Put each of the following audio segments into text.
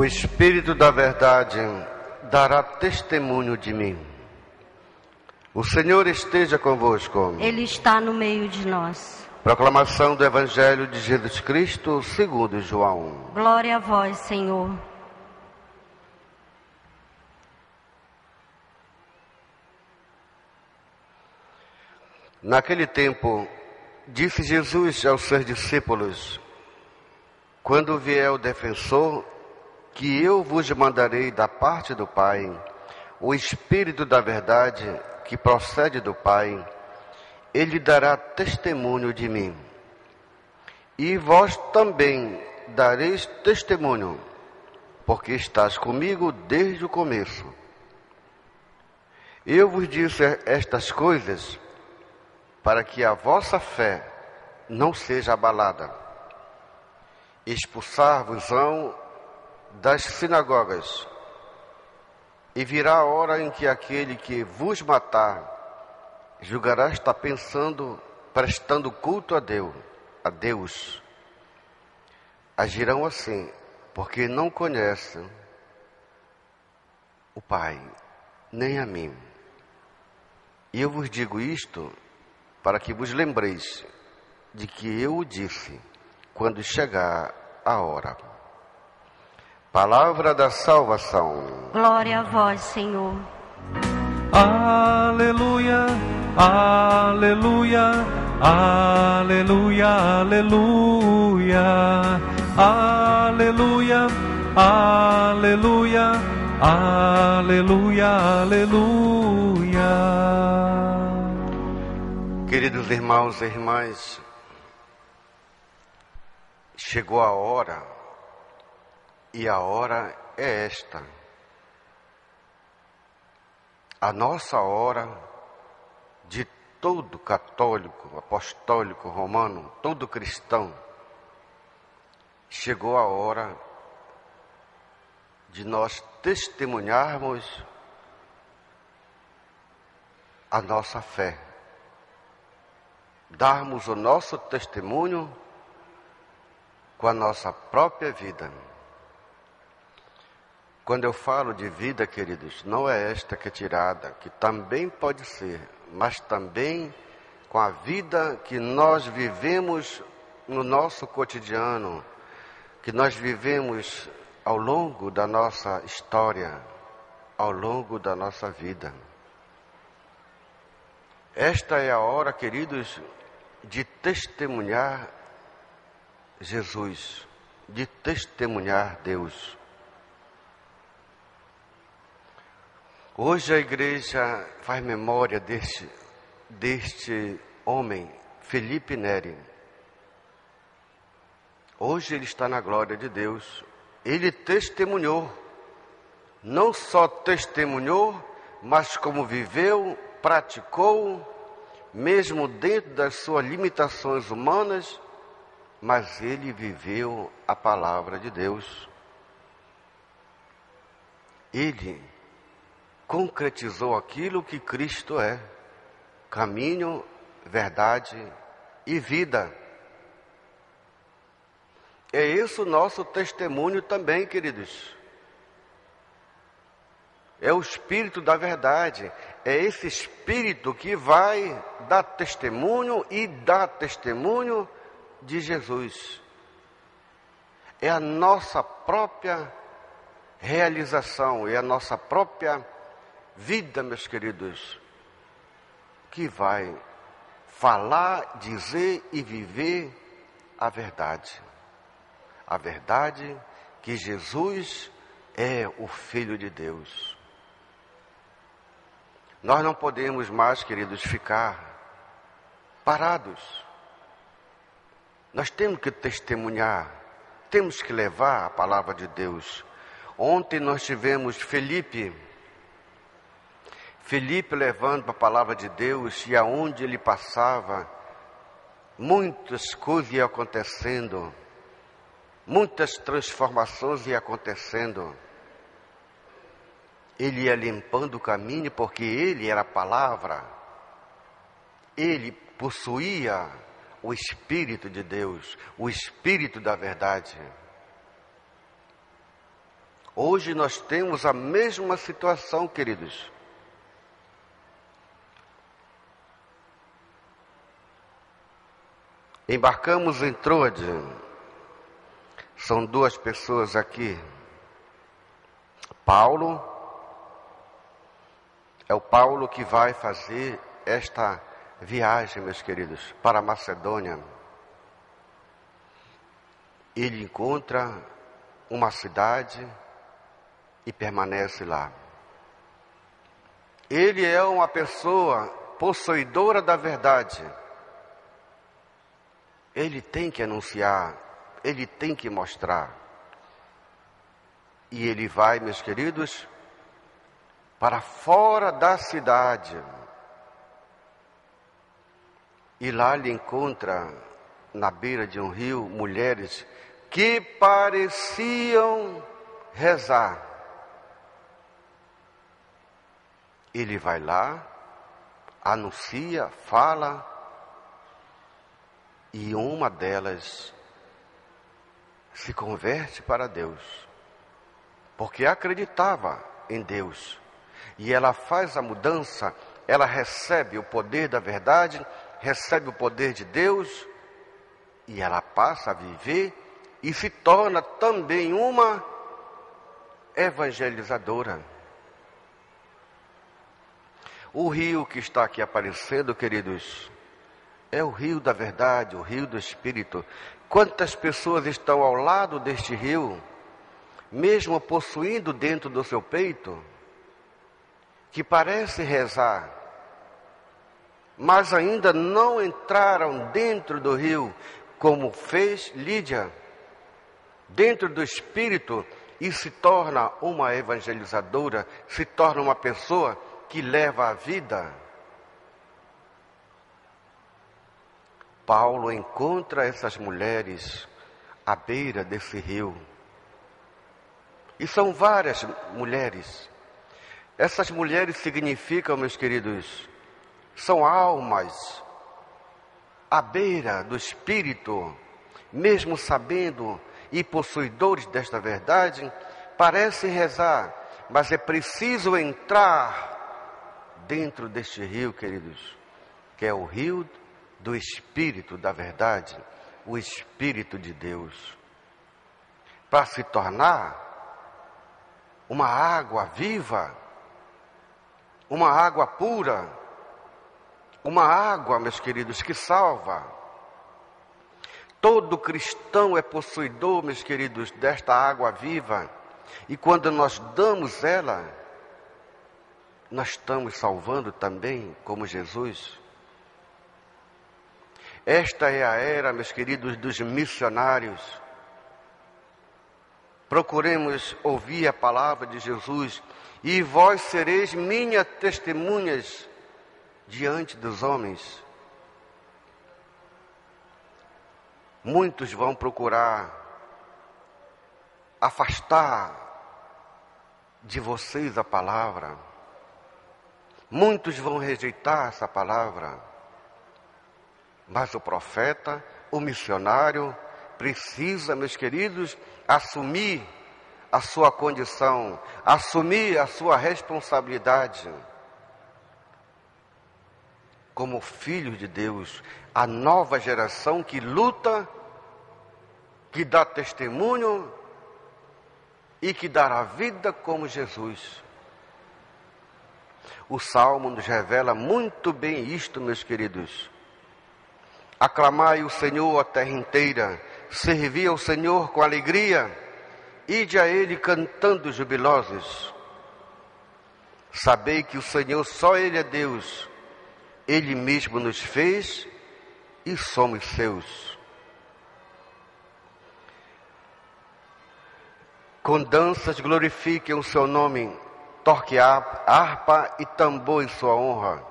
O Espírito da Verdade dará testemunho de mim. O Senhor esteja convosco. Ele está no meio de nós. Proclamação do Evangelho de Jesus Cristo segundo João. Glória a vós, Senhor. Naquele tempo, disse Jesus aos seus discípulos: quando vier o defensor, que eu vos mandarei da parte do Pai, o Espírito da Verdade, que procede do Pai, ele dará testemunho de mim. E vós também dareis testemunho, porque estás comigo desde o começo. Eu vos disse estas coisas para que a vossa fé não seja abalada. Expulsar-vos-ão das sinagogas, e virá a hora em que aquele que vos matar julgará estar prestando culto a Deus. Agirão assim, porque não conhecem o Pai, nem a mim. E eu vos digo isto para que vos lembreis de que eu o disse quando chegar a hora. Palavra da salvação. Glória a vós, Senhor. Aleluia, aleluia, aleluia, aleluia, aleluia, aleluia, aleluia, aleluia. Queridos irmãos e irmãs, chegou a hora, e a hora é esta. A nossa hora de todo católico, apostólico, romano, todo cristão. Chegou a hora de nós testemunharmos a nossa fé. Darmos o nosso testemunho com a nossa própria vida. Quando eu falo de vida, queridos, não é esta que é tirada, que também pode ser, mas também com a vida que nós vivemos no nosso cotidiano, que nós vivemos ao longo da nossa história, ao longo da nossa vida. Esta é a hora, queridos, de testemunhar Jesus, de testemunhar Deus. Hoje a igreja faz memória deste homem, Felipe Neri. Hoje ele está na glória de Deus. Ele testemunhou, não só testemunhou, mas como viveu, praticou, mesmo dentro das suas limitações humanas, mas ele viveu a palavra de Deus. Ele concretizou aquilo que Cristo é: caminho, verdade e vida. É esse o nosso testemunho também, queridos. É o Espírito da Verdade. É esse Espírito que vai dar testemunho e dá testemunho de Jesus. É a nossa própria realização, é a nossa própria vida, meus queridos, que vai falar, dizer e viver a verdade. A verdade que Jesus é o Filho de Deus. Nós não podemos mais, queridos, ficar parados. Nós temos que testemunhar, temos que levar a palavra de Deus. Ontem nós tivemos Felipe levando a palavra de Deus, e aonde ele passava, muitas coisas iam acontecendo, muitas transformações iam acontecendo. Ele ia limpando o caminho, porque ele era a palavra, ele possuía o Espírito de Deus, o Espírito da Verdade. Hoje nós temos a mesma situação, queridos. Embarcamos em Troade. São 2 pessoas aqui. Paulo, é o Paulo que vai fazer esta viagem, meus queridos, para a Macedônia. Ele encontra uma cidade e permanece lá. Ele é uma pessoa possuidora da verdade. Ele tem que anunciar, ele tem que mostrar. E ele vai, meus queridos, para fora da cidade. E lá ele encontra, na beira de um rio, mulheres que pareciam rezar. Ele vai lá, anuncia, fala, e uma delas se converte para Deus, porque acreditava em Deus. E ela faz a mudança, ela recebe o poder da verdade, recebe o poder de Deus, e ela passa a viver e se torna também uma evangelizadora. O rio que está aqui aparecendo, queridos, é o rio da verdade, o rio do Espírito. Quantas pessoas estão ao lado deste rio, mesmo possuindo dentro do seu peito, que parece rezar, mas ainda não entraram dentro do rio, como fez Lídia, dentro do Espírito, e se torna uma evangelizadora, se torna uma pessoa que leva a vida. Paulo encontra essas mulheres à beira desse rio. E são várias mulheres. Essas mulheres significam, meus queridos, são almas à beira do Espírito, mesmo sabendo e possuidores desta verdade, parecem rezar, mas é preciso entrar dentro deste rio, queridos, que é o rio do Espírito da verdade, o Espírito de Deus, para se tornar uma água viva, uma água pura, uma água, meus queridos, que salva. Todo cristão é possuidor, meus queridos, desta água viva, e quando nós damos ela, nós estamos salvando também, como Jesus. Esta é a era, meus queridos, dos missionários. Procuremos ouvir a palavra de Jesus. E vós sereis minhas testemunhas diante dos homens. Muitos vão procurar afastar de vocês a palavra. Muitos vão rejeitar essa palavra. Mas o profeta, o missionário, precisa, meus queridos, assumir a sua condição, assumir a sua responsabilidade. Como filho de Deus, a nova geração que luta, que dá testemunho e que dará vida como Jesus. O Salmo nos revela muito bem isto, meus queridos. Aclamai o Senhor a terra inteira, servi ao Senhor com alegria, ide a Ele cantando jubilosos. Sabei que o Senhor, só Ele é Deus, Ele mesmo nos fez e somos seus. Com danças glorifiquem o seu nome, toque harpa e tambor em sua honra.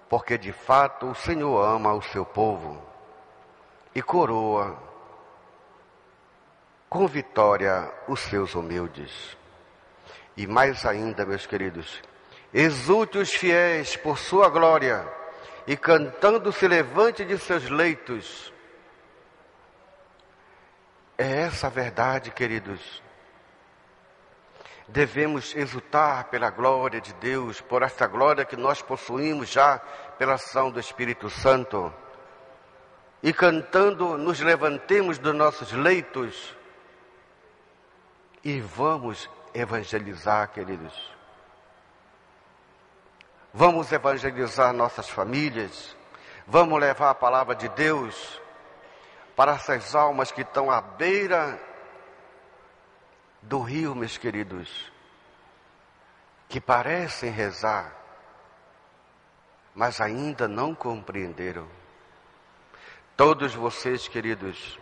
Porque de fato o Senhor ama o seu povo e coroa com vitória os seus humildes. E mais ainda, meus queridos, exulte os fiéis por sua glória e cantando se levante de seus leitos. É essa a verdade, queridos. Devemos exultar pela glória de Deus, por esta glória que nós possuímos já pela ação do Espírito Santo. E cantando, nos levantemos dos nossos leitos e vamos evangelizar, queridos. Vamos evangelizar nossas famílias. Vamos levar a palavra de Deus para essas almas que estão à beira do rio, meus queridos, que parecem rezar, mas ainda não compreenderam. Todos vocês, queridos,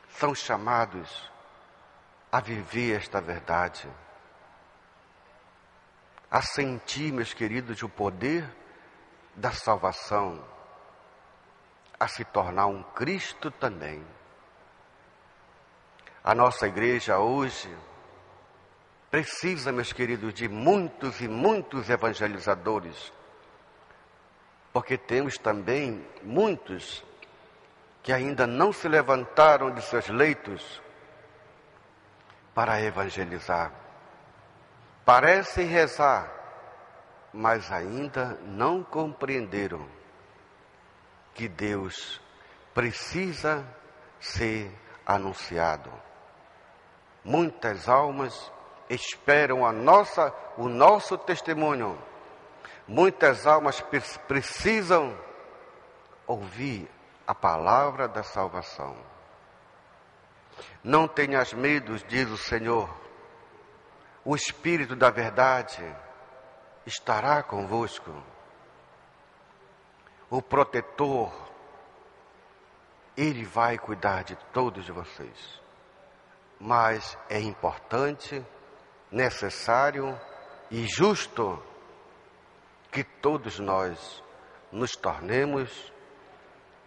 são chamados a viver esta verdade, a sentir, meus queridos, o poder da salvação, a se tornar um Cristo também. A nossa igreja hoje precisa, meus queridos, de muitos e muitos evangelizadores, porque temos também muitos que ainda não se levantaram de seus leitos para evangelizar. Parecem rezar, mas ainda não compreenderam que Deus precisa ser anunciado. Muitas almas esperam o nosso testemunho. Muitas almas precisam ouvir a palavra da salvação. Não tenhas medo, diz o Senhor. O Espírito da verdade estará convosco. O protetor, Ele vai cuidar de todos vocês. Mas é importante, necessário e justo que todos nós nos tornemos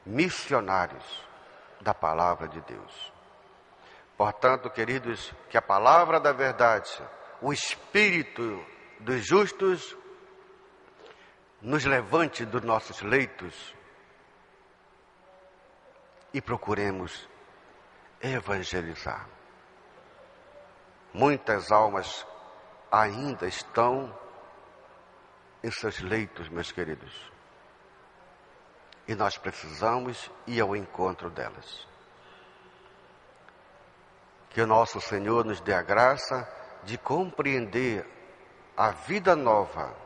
missionários da palavra de Deus. Portanto, queridos, que a palavra da verdade, o Espírito dos justos, nos levante dos nossos leitos e procuremos evangelizar. Muitas almas ainda estão em seus leitos, meus queridos, e nós precisamos ir ao encontro delas. Que o nosso Senhor nos dê a graça de compreender a vida nova,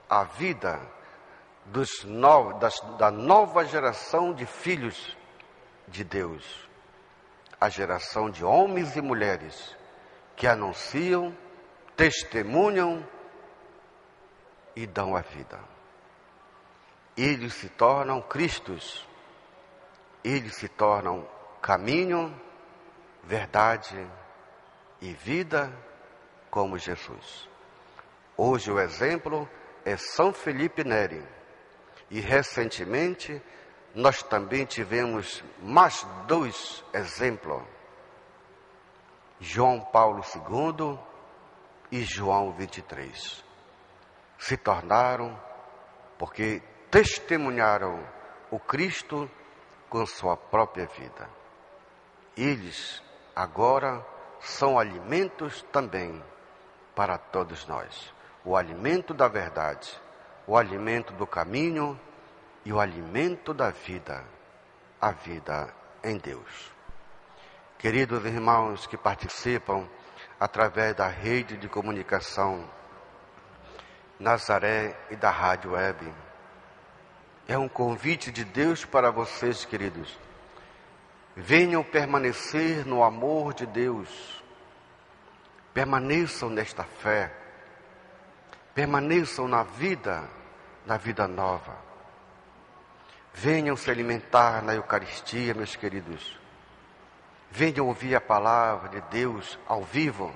a vida da nova geração de filhos de Deus, a geração de homens e mulheres que anunciam, testemunham e dão a vida. Eles se tornam Cristos, eles se tornam caminho, verdade e vida como Jesus. Hoje o exemplo é São Felipe Neri. E recentemente nós também tivemos mais 2 exemplos. João Paulo II e João 23. Se tornaram porque testemunharam o Cristo com sua própria vida. Eles agora são alimentos também para todos nós. O alimento da verdade, o alimento do caminho e o alimento da vida, a vida em Deus. Queridos irmãos que participam através da rede de comunicação Nazaré e da Rádio Web, é um convite de Deus para vocês, queridos. Venham permanecer no amor de Deus, permaneçam nesta fé, permaneçam na vida nova. Venham se alimentar na Eucaristia, meus queridos. Venham ouvir a palavra de Deus ao vivo.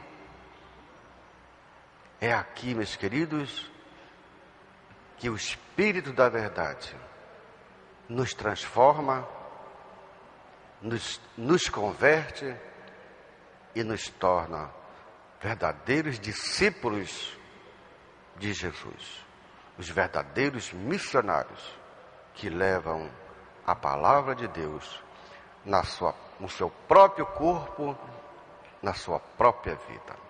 É aqui, meus queridos, que o Espírito da verdade nos transforma, nos converte e nos torna verdadeiros discípulos de Jesus. Os verdadeiros missionários que levam a palavra de Deus no seu próprio corpo, na sua própria vida.